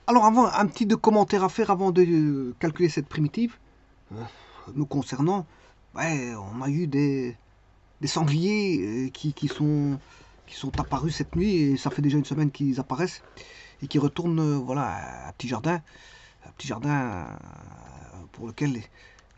Alors, avant, un petit de commentaire à faire avant de calculer cette primitive. Euh, Nous concernant, ouais, on a eu des sangliers qui sont apparus cette nuit, et ça fait déjà une semaine qu'ils apparaissent et qui retournent, voilà, un petit jardin pour lequel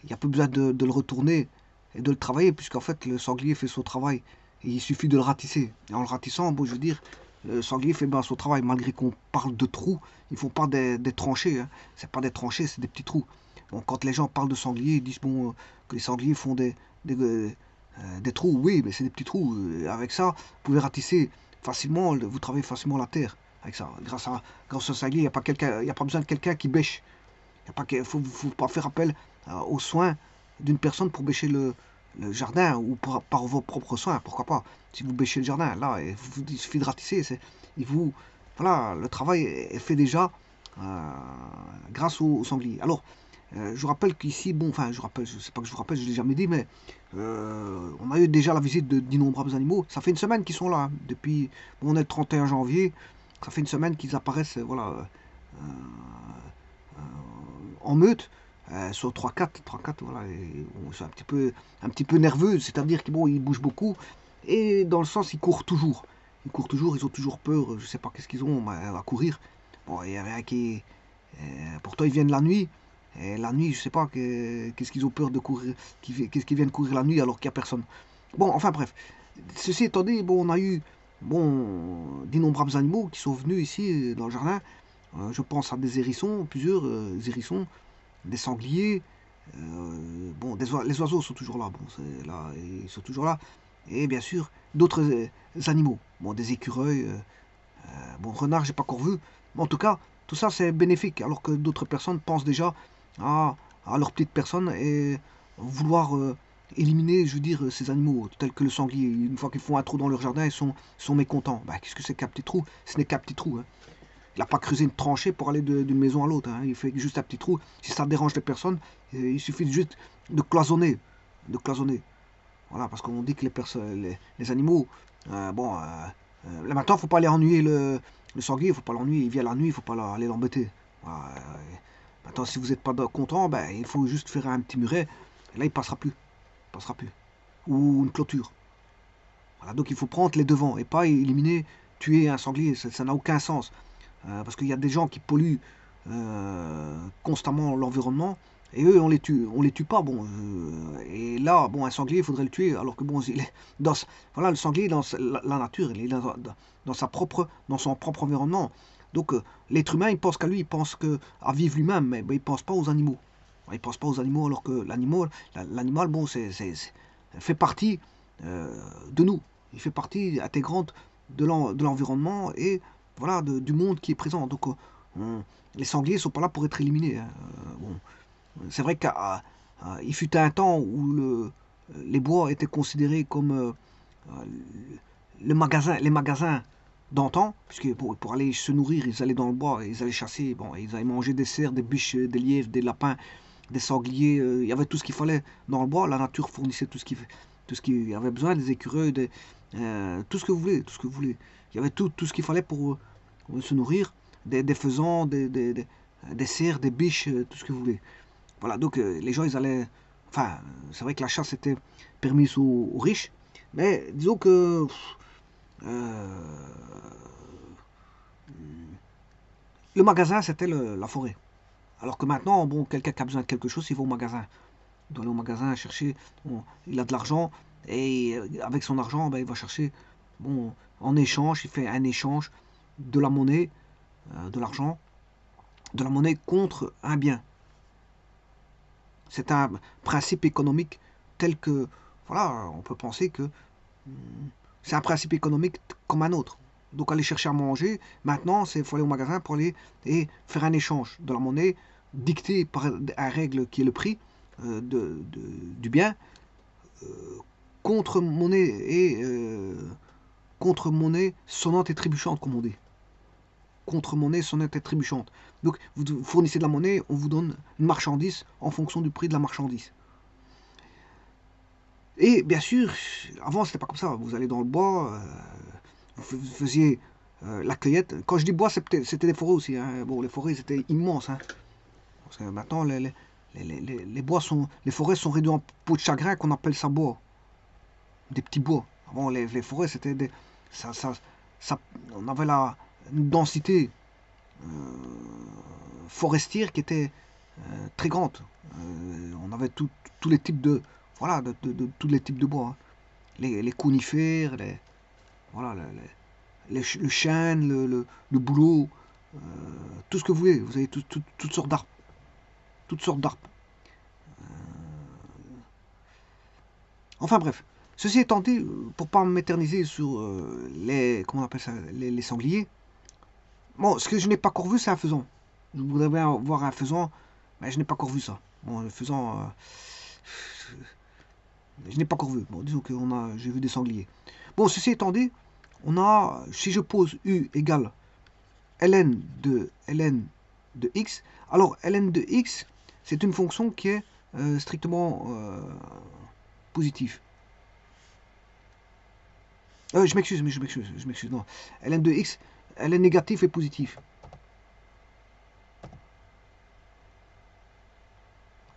il n'y a plus besoin de le retourner et de le travailler, puisqu'en fait le sanglier fait son travail et il suffit de le ratisser. Et en le ratissant, bon, je veux dire, le sanglier fait bien son travail, malgré qu'on parle de trous, ils font pas des tranchées, hein. C'est pas des tranchées, c'est des petits trous. Bon, quand les gens parlent de sangliers, ils disent bon, que les sangliers font des trous, oui, mais c'est des petits trous. Avec ça, vous pouvez ratisser facilement, vous travaillez facilement la terre avec ça. Grâce au sanglier, il n'y a pas besoin de quelqu'un qui bêche. Il ne faut pas faire appel aux soins d'une personne pour bêcher le jardin ou par vos propres soins, pourquoi pas. Si vous bêchez le jardin, là, il suffit de ratisser. Voilà, le travail est fait déjà euh, grâce au sanglier. Alors, je vous rappelle qu'ici, bon, enfin, je sais pas que je vous rappelle, je l'ai jamais dit, mais on a eu déjà la visite d'innombrables animaux. Ça fait une semaine qu'ils sont là, hein. Depuis, bon, on est le 31 janvier, ça fait une semaine qu'ils apparaissent, voilà, euh, en meute, sur 3-4, voilà, et bon, c'est un petit peu nerveux, c'est-à-dire qu'ils bon, ils bougent beaucoup, et dans le sens, ils courent toujours. Ils courent toujours, ils ont toujours peur, je sais pas qu'est-ce qu'ils ont à courir. Bon, il y avait un qui. Pourtant, ils viennent la nuit, et la nuit, je sais pas qu'est-ce qu'ils ont peur de courir, qu'est-ce qu'ils viennent courir la nuit alors qu'il n'y a personne. Bon, enfin bref. Ceci étant dit, bon, on a eu bon, d'innombrables animaux qui sont venus ici dans le jardin. Je pense à des hérissons, plusieurs hérissons, des sangliers. Bon, les oiseaux sont toujours là, bon, là, ils sont toujours là. Et bien sûr, d'autres animaux. Bon, des écureuils. Bon, renard, j'ai pas encore vu. Mais en tout cas, tout ça, c'est bénéfique. Alors que d'autres personnes pensent déjà à, à leur petite personne et vouloir éliminer, je veux dire, ces animaux, tels que le sanglier. Une fois qu'ils font un trou dans leur jardin, sont mécontents. Bah, qu'est-ce que c'est qu'un petit trou? Ce n'est qu'un petit trou, hein. Il n'a pas creusé une tranchée pour aller d'une maison à l'autre, hein. Il fait juste un petit trou. Si ça dérange les personnes, il suffit juste de cloisonner. De cloisonner. Voilà, parce qu'on dit que les animaux, bon, là maintenant, il ne faut pas aller ennuyer le sanglier, il ne faut pas l'ennuyer, il vient la nuit, il ne faut pas aller l'embêter. Voilà, maintenant, si vous n'êtes pas content, ben, il faut juste faire un petit muret, et là, il passera plus. Il passera plus. Ou une clôture. Voilà, donc il faut prendre les devants et pas éliminer, tuer un sanglier, ça n'a aucun sens. Parce qu'il y a des gens qui polluent constamment l'environnement et eux on les tue pas, bon, et là bon, un sanglier il faudrait le tuer alors que bon, dans, voilà, le sanglier dans la nature, il est dans son propre environnement. Donc l'être humain il pense qu'à lui, il pense que à vivre lui-même, mais ben, il pense pas aux animaux. Il pense pas aux animaux alors que l'animal bon, fait partie de nous, il fait partie intégrante de l'environnement et voilà, du monde qui est présent. Donc, les sangliers ne sont pas là pour être éliminés, hein. Bon, c'est vrai qu'il fut un temps où les bois étaient considérés comme les magasins d'antan, puisque pour aller se nourrir, ils allaient dans le bois, ils allaient chasser, bon, ils allaient manger des cerfs, des biches, des lièvres, des lapins, des sangliers, il y avait tout ce qu'il fallait dans le bois, la nature fournissait tout ce qu'il y avait besoin, des écureuils, tout ce que vous voulez, tout ce que vous voulez. Il y avait tout ce qu'il fallait pour se nourrir, des faisans, des cerfs, des biches, tout ce que vous voulez. Voilà, donc les gens, ils allaient. Enfin, c'est vrai que la chasse était permise aux riches, mais disons que euh, le magasin, c'était la forêt. Alors que maintenant, bon, quelqu'un qui a besoin de quelque chose, il va au magasin. Il doit aller au magasin chercher, bon, il a de l'argent, et avec son argent, ben, il va chercher, bon, en échange, il fait un échange de la monnaie, de l'argent, de la monnaie contre un bien. C'est un principe économique tel que, voilà, on peut penser que c'est un principe économique comme un autre. Donc aller chercher à manger, maintenant, il faut aller au magasin pour aller et faire un échange de la monnaie dictée par une règle qui est le prix du bien contre monnaie et contre monnaie sonnante et trébuchante, comme on dit. Contre monnaie sonnante et trébuchante. Donc vous fournissez de la monnaie, on vous donne une marchandise en fonction du prix de la marchandise. Et bien sûr, avant c'était pas comme ça. Vous allez dans le bois, vous faisiez la cueillette. Quand je dis bois, c'était des forêts aussi. Hein. Bon, les forêts, c'était immense. Hein. Parce que maintenant, les bois sont, les forêts sont réduites en peau de chagrin qu'on appelle ça bois. Des petits bois. Avant, les forêts, c'était des... Ça, on avait une densité forestière qui était très grande. On avait tous les types de... Voilà, tous les types de bois. Hein. Les conifères, voilà, le chêne, le bouleau, tout ce que vous voulez. Vous avez toutes sortes d'arbres. Toutes sortes d'arbres. Enfin bref. Ceci étant dit, pour pas m'éterniser sur comment on appelle ça, les sangliers, bon, ce que je n'ai pas encore vu, c'est un faisan. Je voudrais bien voir un faisan, mais je n'ai pas encore vu ça. Bon, le faisan, je n'ai pas encore vu. Bon, disons que j'ai vu des sangliers. Bon, ceci étant dit, on a, si je pose U égale ln de x, alors ln de x, c'est une fonction qui est strictement positive. Je m'excuse, non. ln de x, elle est négative et positive.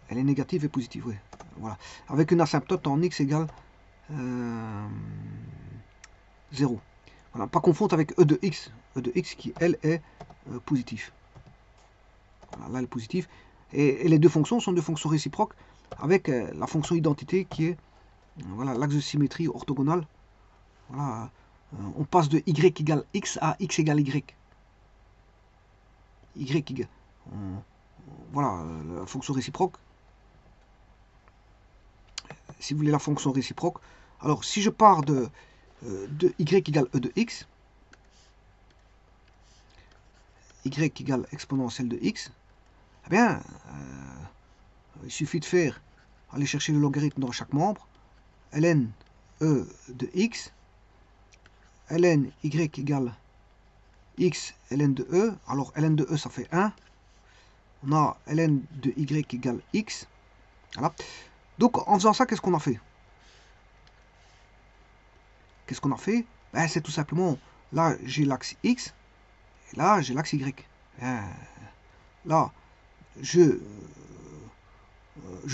Elle est négative et positive, oui. Voilà. Avec une asymptote en x égale 0. Voilà. Pas confondre avec e de x qui, elle, est positive. Voilà, là, elle est positive. Et les deux fonctions sont deux fonctions réciproques avec la fonction identité qui est voilà, l'axe de symétrie orthogonale. Voilà, on passe de y égale x à x égale y. Y égale. Voilà, la fonction réciproque. Si vous voulez la fonction réciproque, alors si je pars de y égale e de x, y égale exponentielle de x, eh bien, il suffit de faire, aller chercher le logarithme dans chaque membre, ln e de x, ln y égale x ln de e, alors ln de e ça fait 1, on a ln de y égale x, voilà. Donc en faisant ça, qu'est-ce qu'on a fait? Qu'est-ce qu'on a fait? Ben, c'est tout simplement, là j'ai l'axe x, et là j'ai l'axe y. Là, je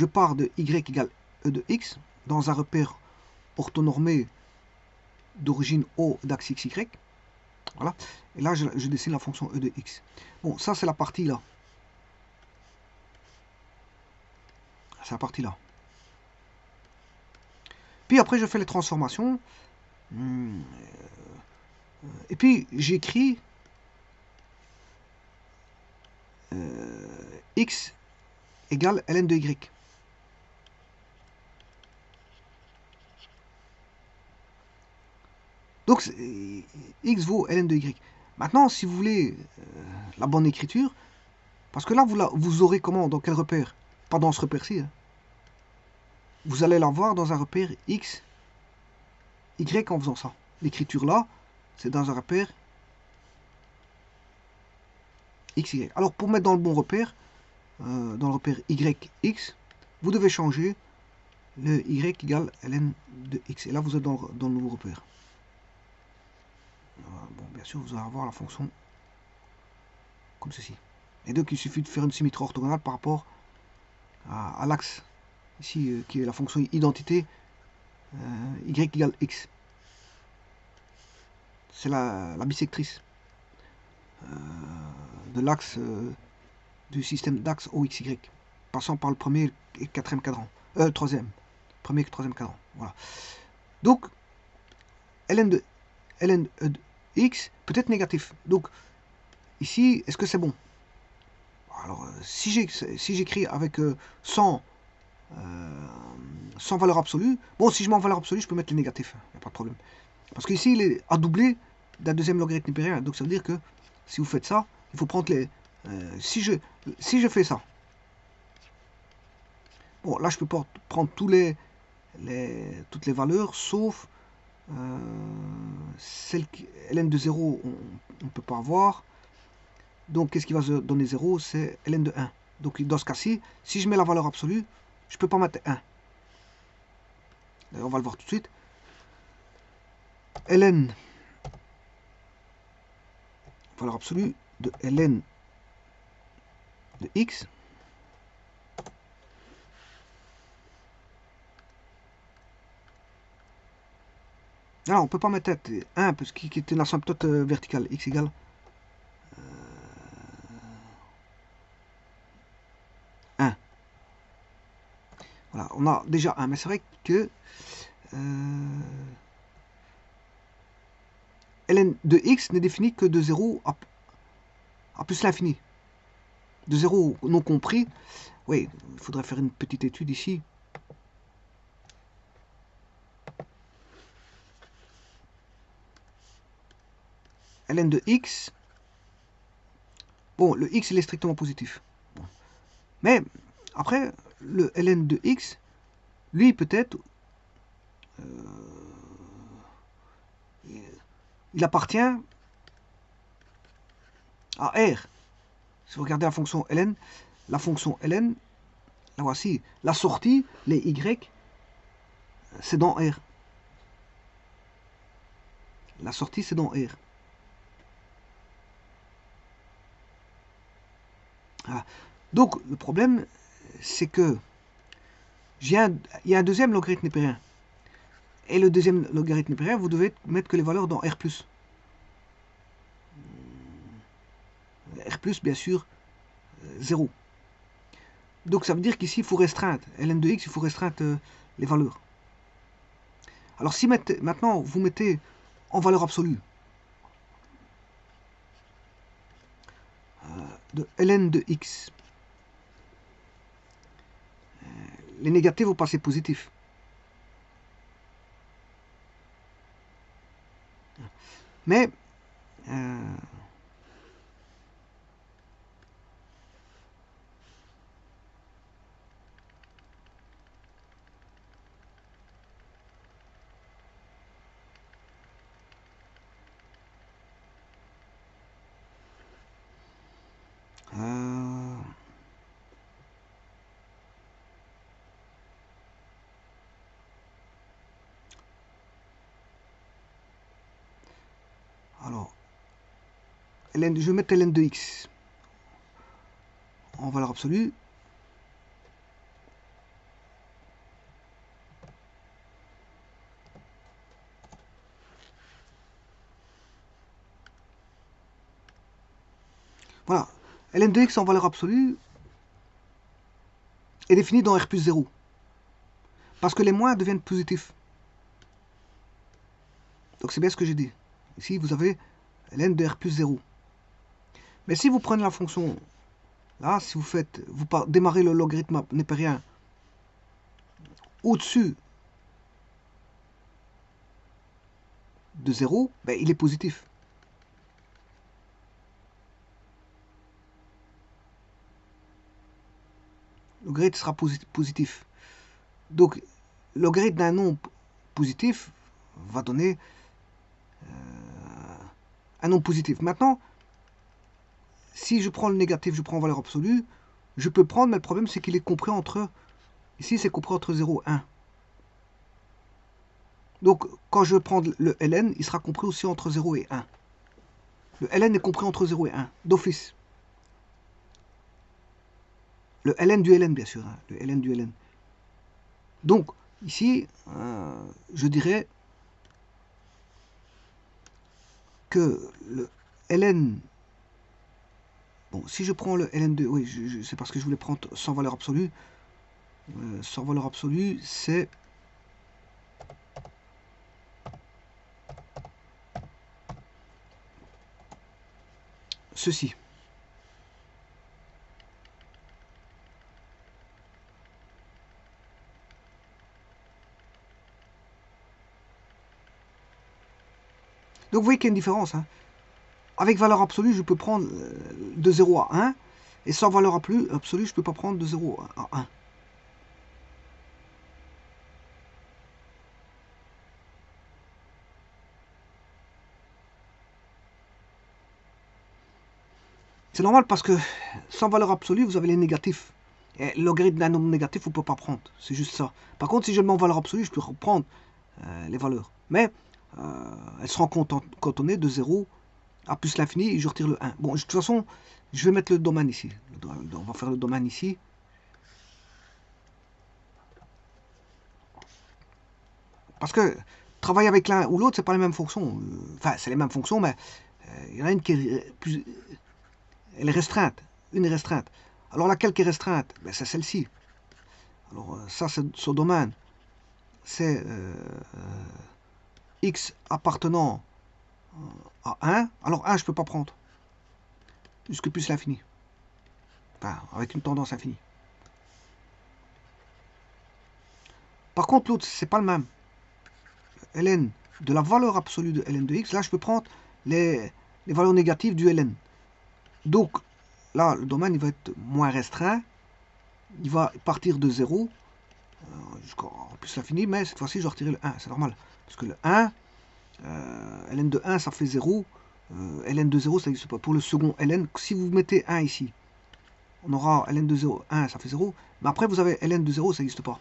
pars de y égale e de x dans un repère orthonormé d'origine O d'axe xy. Voilà. Et là, je dessine la fonction e de x. Bon, ça, c'est la partie là. C'est la partie là. Puis après, je fais les transformations. Et puis, j'écris x égale ln de y. Donc, x vaut ln de y. Maintenant, si vous voulez la bonne écriture, parce que là, vous aurez comment? Dans quel repère? Pas dans ce repère-ci. Hein. Vous allez l'avoir dans un repère x, y en faisant ça. L'écriture là, c'est dans un repère x, y. Alors, pour mettre dans le bon repère, dans le repère y, x, vous devez changer le y égale ln de x. Et là, vous êtes dans le nouveau repère. Bon, bien sûr, vous allez avoir la fonction comme ceci. Et donc, il suffit de faire une symétrie orthogonale par rapport à l'axe, ici, qui est la fonction identité, y égale x. C'est la bisectrice de l'axe du système d'axe OXY, passant par le premier et quatrième cadran. Troisième. Premier et troisième cadran. Voilà. Donc, ln de x peut être négatif. Donc, ici, est-ce que c'est bon? Alors, si j'écris avec 100 valeur absolue, bon, si je mets en valeur absolue, je peux mettre les négatifs, il n'y a pas de problème. Parce qu'ici, il est à doubler d'un deuxième logarithme impérial. Donc, ça veut dire que si vous faites ça, il faut prendre les... si je fais ça, bon, là, je peux prendre toutes les valeurs, sauf celle qui, ln de 0, on ne peut pas avoir. Donc, qu'est-ce qui va se donner 0? C'est ln de 1. Donc, dans ce cas-ci, si je mets la valeur absolue, je ne peux pas mettre 1. D'ailleurs, on va le voir tout de suite. Ln valeur absolue de ln de x. Alors, on peut pas mettre 1 parce qu'il est une asymptote verticale. X égale 1. Voilà, on a déjà 1. Mais c'est vrai que ln de x n'est défini que de 0 à plus l'infini. De 0 non compris. Oui, il faudrait faire une petite étude ici. Ln de x. Bon, le x, il est strictement positif. Bon. Mais, après, le ln de x, lui, peut-être, il appartient à R. Si vous regardez la fonction ln, la voici. La sortie, les y, c'est dans R. La sortie, c'est dans R. Voilà. Donc, le problème, c'est que il y a un deuxième logarithme népérien. Et le deuxième logarithme népérien, vous devez mettre que les valeurs dans R+. R+, bien sûr, 0. Donc, ça veut dire qu'ici, il faut restreindre. ln de x, il faut restreindre les valeurs. Alors, si maintenant, vous mettez en valeur absolue de ln de x, les négatifs vont passer positifs. Mais alors, je vais mettre ln de x en valeur absolue. Voilà, ln de x en valeur absolue est définie dans R+0. Parce que les moins deviennent positifs. Donc c'est bien ce que j'ai dit. Ici, vous avez ln de R+0. Mais si vous prenez la fonction, là, si vous démarrez le logarithme népérien au-dessus de 0, ben, il est positif. Le logarithme sera positif. Donc, le logarithme d'un nombre positif va donner un nombre positif. Maintenant, si je prends le négatif, je prends en valeur absolue, je peux prendre, mais le problème c'est qu'il est compris entre, ici c'est compris entre 0 et 1. Donc, quand je vais prendre le ln, il sera compris aussi entre 0 et 1. Le ln est compris entre 0 et 1, d'office. Le ln du ln, bien sûr. Hein, le ln du ln. Donc, ici, je dirais que le ln... Bon, si je prends le ln de... Oui, c'est parce que je voulais prendre sans valeur absolue. Sans valeur absolue, c'est... ceci. Donc vous voyez qu'il y a une différence. Hein. Avec valeur absolue, je peux prendre de 0 à 1. Et sans valeur absolue, je ne peux pas prendre de 0 à 1. C'est normal parce que sans valeur absolue, vous avez les négatifs. Et le logarithme d'un nombre négatif, on ne peut pas prendre. C'est juste ça. Par contre, si je le mets en valeur absolue, je peux reprendre les valeurs. Mais elles seront cantonnées de 0 A plus l'infini, et je retire le 1. Bon, de toute façon, je vais mettre le domaine ici. On va faire le domaine ici. Parce que travailler avec l'un ou l'autre, c'est pas les mêmes fonctions. Enfin, c'est les mêmes fonctions, mais il y en a une qui est plus... Elle est restreinte. Une est restreinte. Alors laquelle qui est restreinte? Ben, c'est celle-ci. Alors ça, c'est ce domaine. C'est x appartenant à 1. Alors 1, je ne peux pas prendre. Jusque plus l'infini. Enfin, avec une tendance infinie. Par contre, l'autre, c'est pas le même. Ln de la valeur absolue de Ln de x, là, je peux prendre les valeurs négatives du Ln. Donc, là, le domaine, il va être moins restreint. Il va partir de 0 jusqu'à plus l'infini, mais cette fois-ci, je vais retirer le 1. C'est normal. Parce que le 1, Ln de 1, ça fait 0. Ln de 0, ça n'existe pas. Pour le second Ln, si vous mettez 1 ici, on aura Ln de 0, 1, ça fait 0. Mais après, vous avez Ln de 0, ça n'existe pas.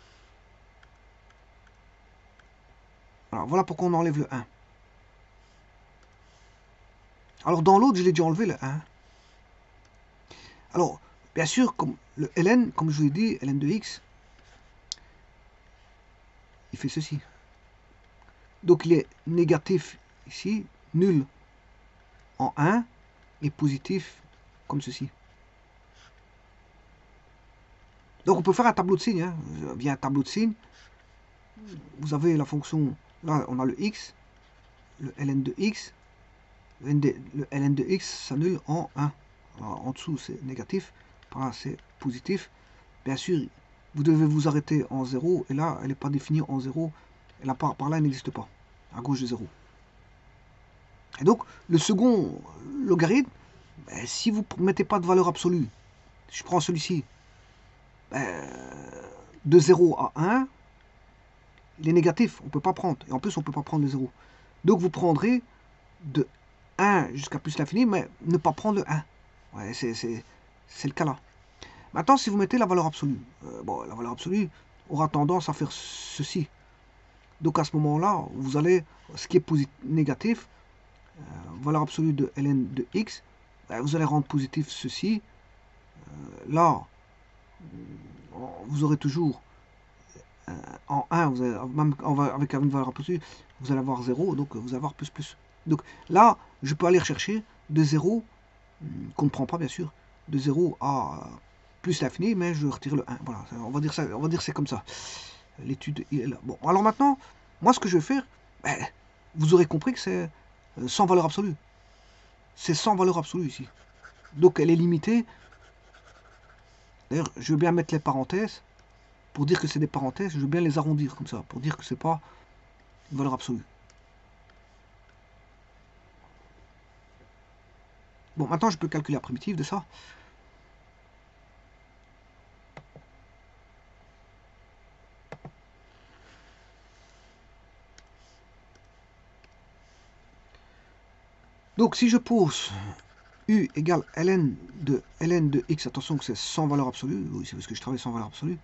Alors, voilà pourquoi on enlève le 1. Alors, dans l'autre, je l'ai déjà enlevé, le 1. Alors, bien sûr, comme le Ln, comme je vous l'ai dit, Ln de x, il fait ceci. Donc, il est négatif ici, nul en 1, et positif comme ceci. Donc, on peut faire un tableau de signes. Hein. Via un tableau de signes, vous avez la fonction, là, on a le x, le Ln de x, le Ln de x s'annule en 1. Alors, en dessous, c'est négatif, par là, c'est positif. Bien sûr, vous devez vous arrêter en 0, et là, elle n'est pas définie en 0, et là, par là, elle n'existe pas, à gauche de 0. Et donc, le second logarithme, ben, si vous ne mettez pas de valeur absolue, je prends celui-ci, ben, de 0 à 1, il est négatif, on ne peut pas prendre, et en plus, on ne peut pas prendre le 0. Donc, vous prendrez de 1 jusqu'à plus l'infini, mais ne pas prendre le 1. Ouais, c'est le cas là. Maintenant, si vous mettez la valeur absolue, bon, la valeur absolue aura tendance à faire ceci. Donc à ce moment-là, vous allez, ce qui est négatif, valeur absolue de Ln de x, vous allez rendre positif ceci. Là, vous aurez toujours en 1, vous avez, même avec une valeur absolue, vous allez avoir 0, donc vous allez avoir plus plus. Donc là, je peux aller rechercher de 0, qu'on ne prend pas bien sûr, de 0 à plus l'infini, mais je retire le 1. Voilà, on va dire c'est comme ça. L'étude est là. Bon, alors maintenant, moi ce que je vais faire, ben, vous aurez compris que c'est sans valeur absolue. C'est sans valeur absolue ici. Donc elle est limitée. D'ailleurs, je veux bien mettre les parenthèses. Pour dire que c'est des parenthèses, je veux bien les arrondir comme ça, pour dire que c'est pas une valeur absolue. Bon, maintenant je peux calculer la primitive de ça. Donc si je pose U égale ln de x, attention que c'est sans valeur absolue, oui c'est parce que je travaille sans valeur absolue,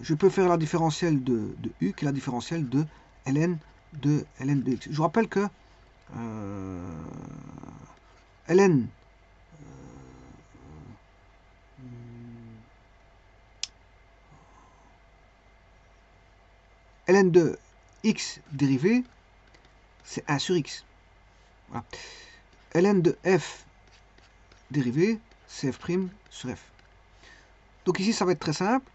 je peux faire la différentielle de U qui est la différentielle de ln de x. Je vous rappelle que ln ln de x dérivé, c'est 1 sur x. Voilà. Ln de f dérivé, c'est f' sur f. Donc ici, ça va être très simple,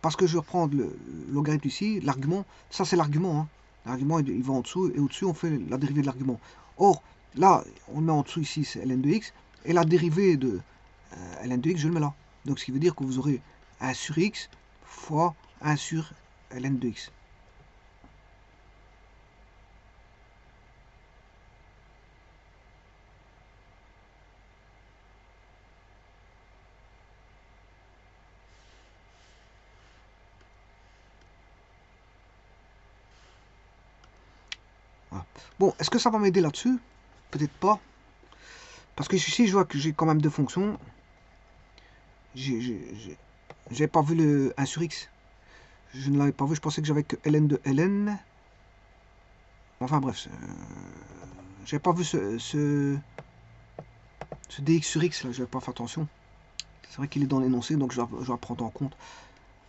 parce que je vais reprendre le logarithme ici, l'argument, ça c'est l'argument. Hein. L'argument, il va en dessous, et au-dessus, on fait la dérivée de l'argument. Or, là, on le met en dessous ici, c'est ln de x, et la dérivée de ln de x, je le mets là. Donc, ce qui veut dire que vous aurez 1 sur x fois 1 sur ln de x. Voilà. Bon, est-ce que ça va m'aider là-dessus? Peut-être pas. Parce que ici, je vois que j'ai quand même deux fonctions. J'avais pas vu le 1 sur x. Je ne l'avais pas vu, je pensais que j'avais que ln de ln. Enfin bref, J'avais pas vu ce dx sur x là, j'avais pas fait attention. C'est vrai qu'il est dans l'énoncé, donc je dois prendre en compte.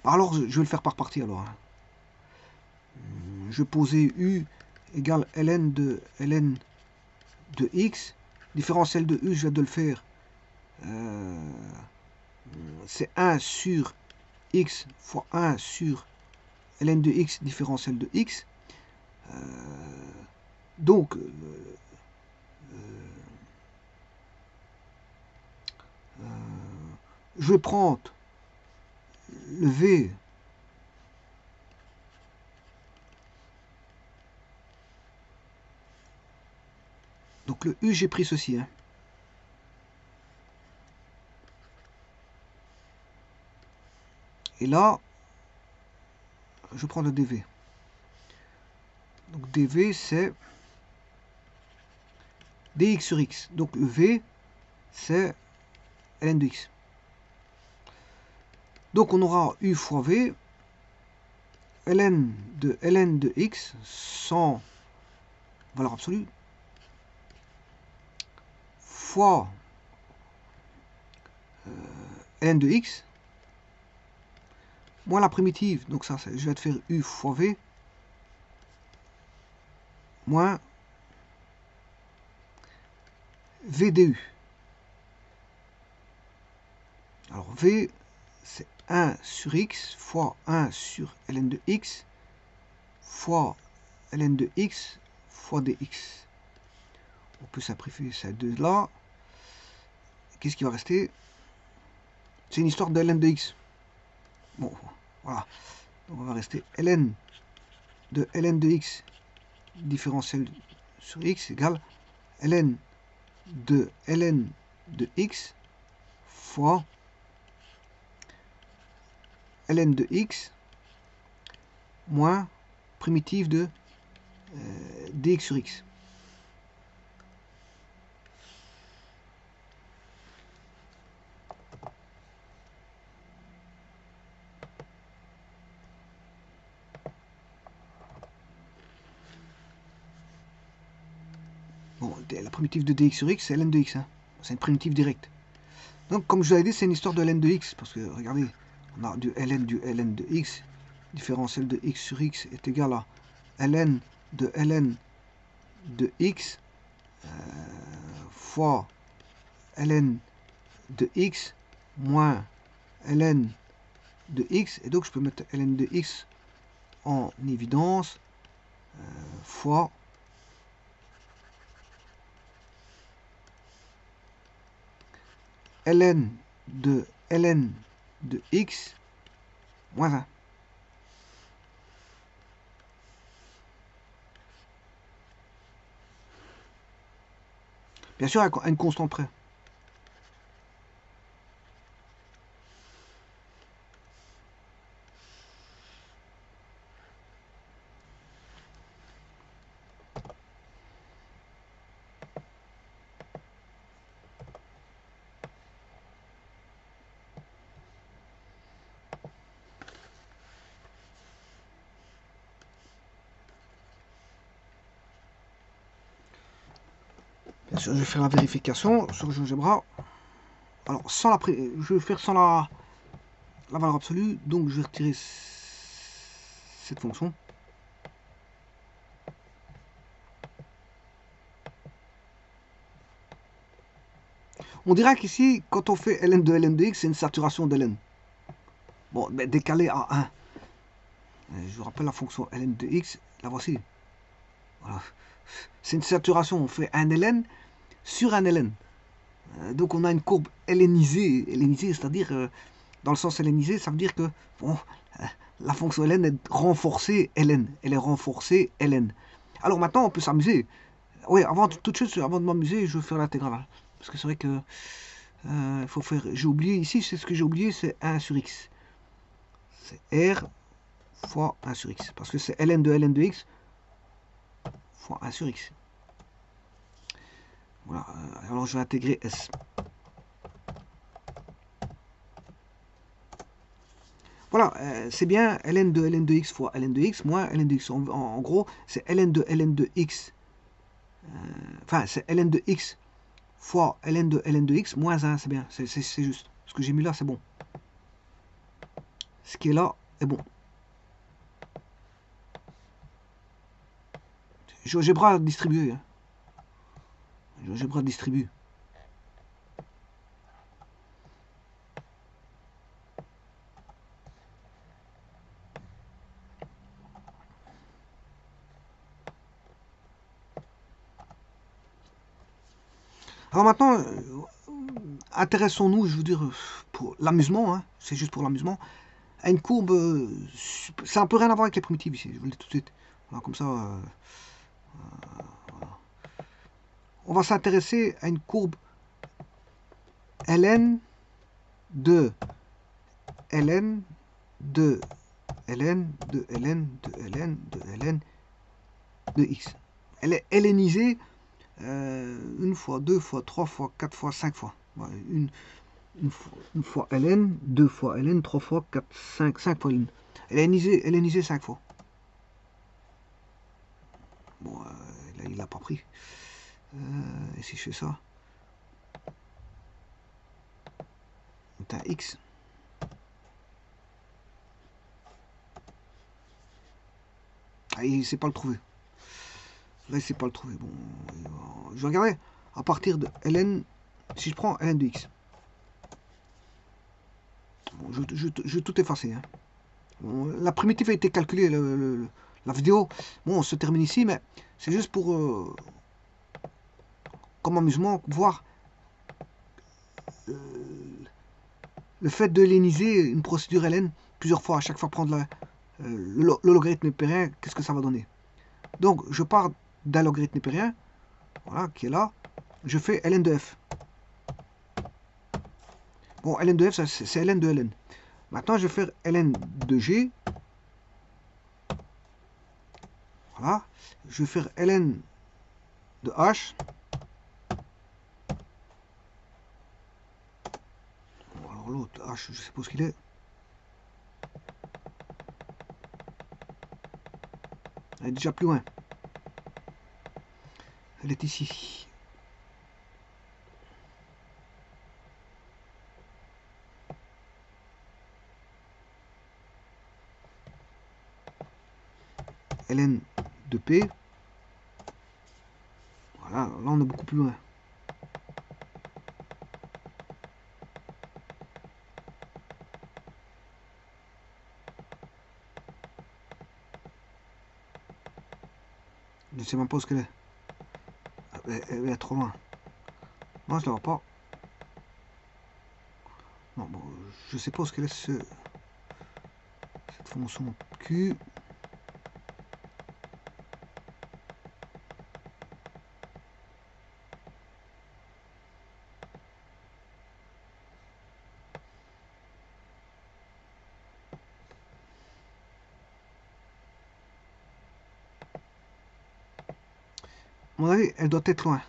Alors je vais le faire par partie alors. Je vais poser u égale ln de x. Différentiel de u, je viens de le faire. C'est 1 sur x fois 1 sur ln de x différentiel de x. Donc, je vais prendre le v donc le u, j'ai pris ceci. Hein. Et là, je prends le dv. Donc dv, c'est dx sur x. Donc le v, c'est ln de x. Donc on aura u fois v, ln de x, sans valeur absolue, fois ln de x, moins la primitive, donc ça, je vais te faire u fois v, moins v du. Alors v, c'est 1 sur x fois 1 sur ln de x fois ln de x fois dx. On peut simplifier ces deux-là. Qu'est-ce qui va rester? C'est une histoire de ln de x. Bon, voilà. Donc on va rester ln de x différentiel sur x égale ln de x fois ln de x moins primitive de dx sur x. Bon, la primitive de dx sur x, c'est ln de x. Hein. C'est une primitive directe. Donc, comme je vous l'avais dit, c'est une histoire de ln de x. Parce que, regardez, on a du ln de x. Différentiel de x sur x est égal à ln de x fois ln de x moins ln de x. Et donc, je peux mettre ln de x en évidence fois ln de x moins 1. Bien sûr, à une constante près. Bien sûr, je vais faire la vérification sur GeoGebra. Alors, je vais faire sans la valeur absolue, donc je vais retirer cette fonction. On dira qu'ici, quand on fait ln de x, c'est une saturation de ln. Bon, mais décalé à 1. Je vous rappelle la fonction ln de x, la voici. Voilà. C'est une saturation, on fait un ln sur un ln. Donc on a une courbe hellénisée, c'est-à-dire, dans le sens hellénisé, ça veut dire que bon, la fonction ln est renforcée ln. Elle est renforcée ln. Alors maintenant, on peut s'amuser. Oui, avant toute chose, avant de m'amuser, je vais faire l'intégrale. Parce que c'est vrai que faut faire. J'ai oublié ici, c'est ce que j'ai oublié, c'est 1 sur x. C'est r fois 1 sur x. Parce que c'est ln de x fois 1 sur x. Voilà. Alors je vais intégrer s. Voilà, c'est bien ln de x fois ln de x moins ln de x. En gros, c'est ln de x Enfin, c'est ln de x fois ln de x moins 1, c'est bien, c'est juste. Ce que j'ai mis là, c'est bon. Ce qui est là est bon. GeoGebra distribué. Hein. GeoGebra distribue. Alors maintenant, intéressons-nous, je veux dire, pour l'amusement, hein, c'est juste pour l'amusement, à une courbe, ça n'a un peu rien à voir avec les primitives ici, je vous le dis tout de suite. Alors, comme ça, on va s'intéresser à une courbe ln de ln de ln de ln de ln de ln de x. Elle est lnisée une fois, deux fois, trois fois, quatre fois, cinq fois. Voilà, une fois ln, deux fois ln, trois fois, quatre, cinq fois ln. Elle est lnisée cinq fois. Bon, là, il l'a pas pris. Et si je fais ça, c'est un x. Ah, il ne sait pas le trouver. Là, il ne sait pas le trouver. Bon, je vais regarder à partir de ln, si je prends ln de x. Bon, je vais tout effacer. Hein. Bon, la primitive a été calculée, la vidéo. Bon, on se termine ici, mais c'est juste pour, comme amusement, voir le fait de helléniser une procédure ln plusieurs fois, à chaque fois prendre le logarithme népérien, qu'est-ce que ça va donner. Donc, je pars d'un logarithme népérien, voilà, qui est là. Je fais ln de f. Bon, ln de f, c'est ln de ln. Maintenant, je vais faire ln de g. Voilà. Je vais faire ln de h. Bon, alors l'autre, h, je sais pas ce qu'il est. Elle est déjà plus loin. Elle est ici. ln de p. Voilà, là on est beaucoup plus loin. Je ne sais même pas où ce qu'elle est. Elle est trop loin. Non, je ne la vois pas. Non, bon, je sais pas où ce qu'elle est cette fonction Q. À mon avis, elle doit être loin.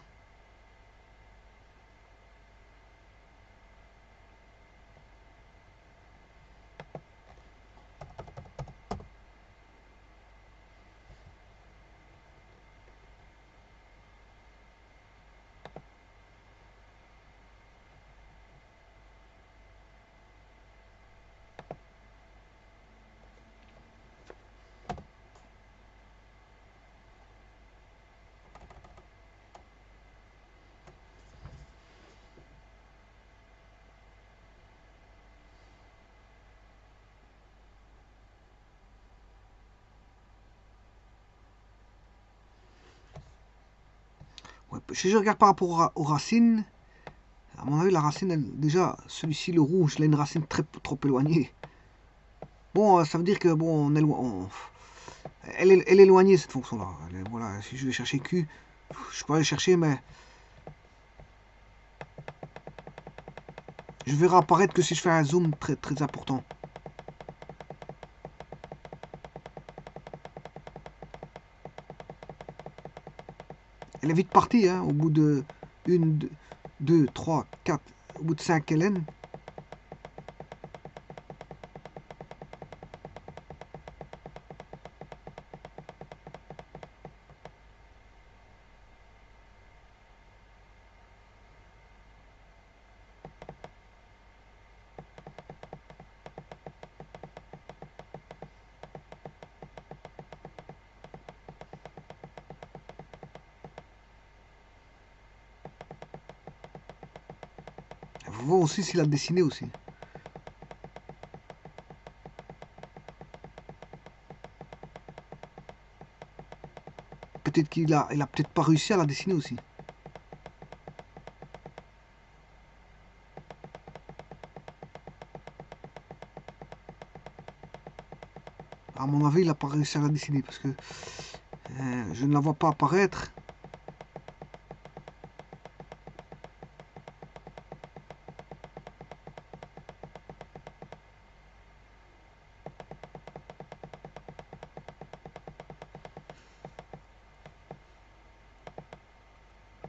Ouais, si je regarde par rapport aux racines, à mon avis, la racine, déjà, celui-ci, le rouge, il a une racine trop éloignée. Bon, ça veut dire que, bon, elle est éloignée, cette fonction-là. Voilà, si je vais chercher Q, je peux aller chercher, mais je verrai apparaître que si je fais un zoom très, très important. Elle est vite partie, hein, au bout de 1, 2, 3, 4, au bout de 5 ln. faut voir aussi s'il a dessiné aussi. Peut-être qu'il a, il a peut-être pas réussi à la dessiner aussi. À mon avis, il n'a pas réussi à la dessiner parce que je ne la vois pas apparaître.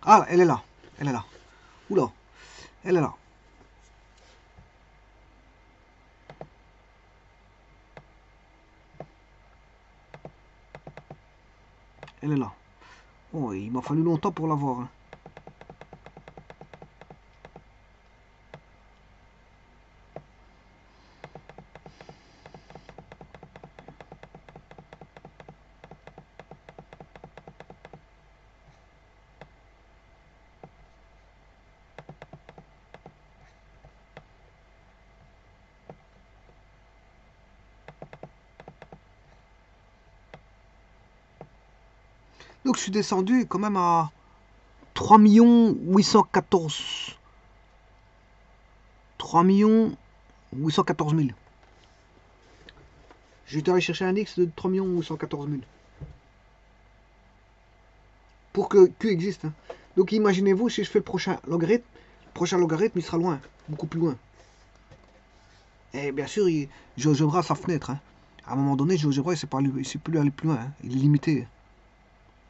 Ah, elle est là. Elle est là. Oula, elle est là. Elle est là. Bon, il m'a fallu longtemps pour la voir. Hein. Donc je suis descendu quand même à 3 814 3 814 000. J'étais allé chercher un X de 3 814 000. Pour que Q existe. Hein. Donc imaginez-vous si je fais le prochain logarithme il sera loin, beaucoup plus loin. Et bien sûr, GeoGebra sa fenêtre. Hein. À un moment donné, GeoGebra, il ne sait plus aller plus loin. Hein. Il est limité.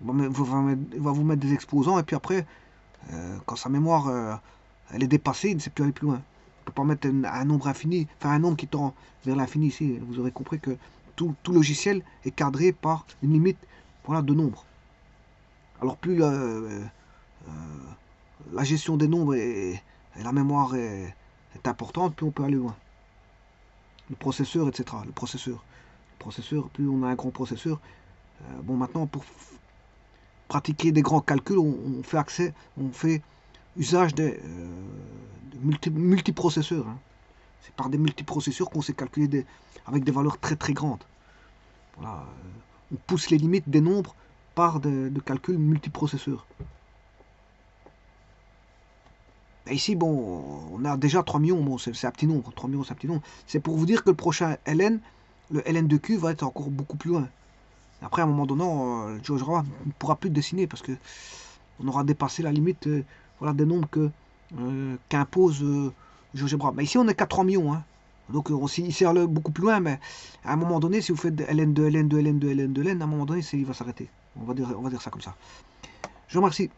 Il va vous mettre des exposants et puis après, quand sa mémoire elle est dépassée, il ne sait plus aller plus loin. On ne peut pas mettre un nombre infini, enfin un nombre qui tend vers l'infini ici. Vous aurez compris que tout logiciel est cadré par une limite, voilà, de nombres. Alors plus la gestion des nombres et la mémoire est importante, plus on peut aller loin. Le processeur, etc. Le processeur, plus on a un grand processeur. Bon, maintenant, pour pratiquer des grands calculs, on fait usage de multiprocesseurs. Hein. C'est par des multiprocesseurs qu'on sait calculer avec des valeurs très très grandes. Voilà, on pousse les limites des nombres par de calculs multiprocesseurs. Et ici, bon, on a déjà 3 millions, bon, c'est un petit nombre, 3 millions c'est un petit nombre. C'est pour vous dire que le prochain LN, le LN de Q va être encore beaucoup plus loin. Après, à un moment donné, GeoGebra ne pourra plus dessiner parce que on aura dépassé la limite voilà, des nombres qu'impose GeoGebra. Mais ici, on n'est qu'à 3 millions. Hein. Donc, il s'est allé beaucoup plus loin, mais à un moment donné, si vous faites LN de LN de LN de LN de LN, à un moment donné, il va s'arrêter. On va dire ça comme ça. Je vous remercie.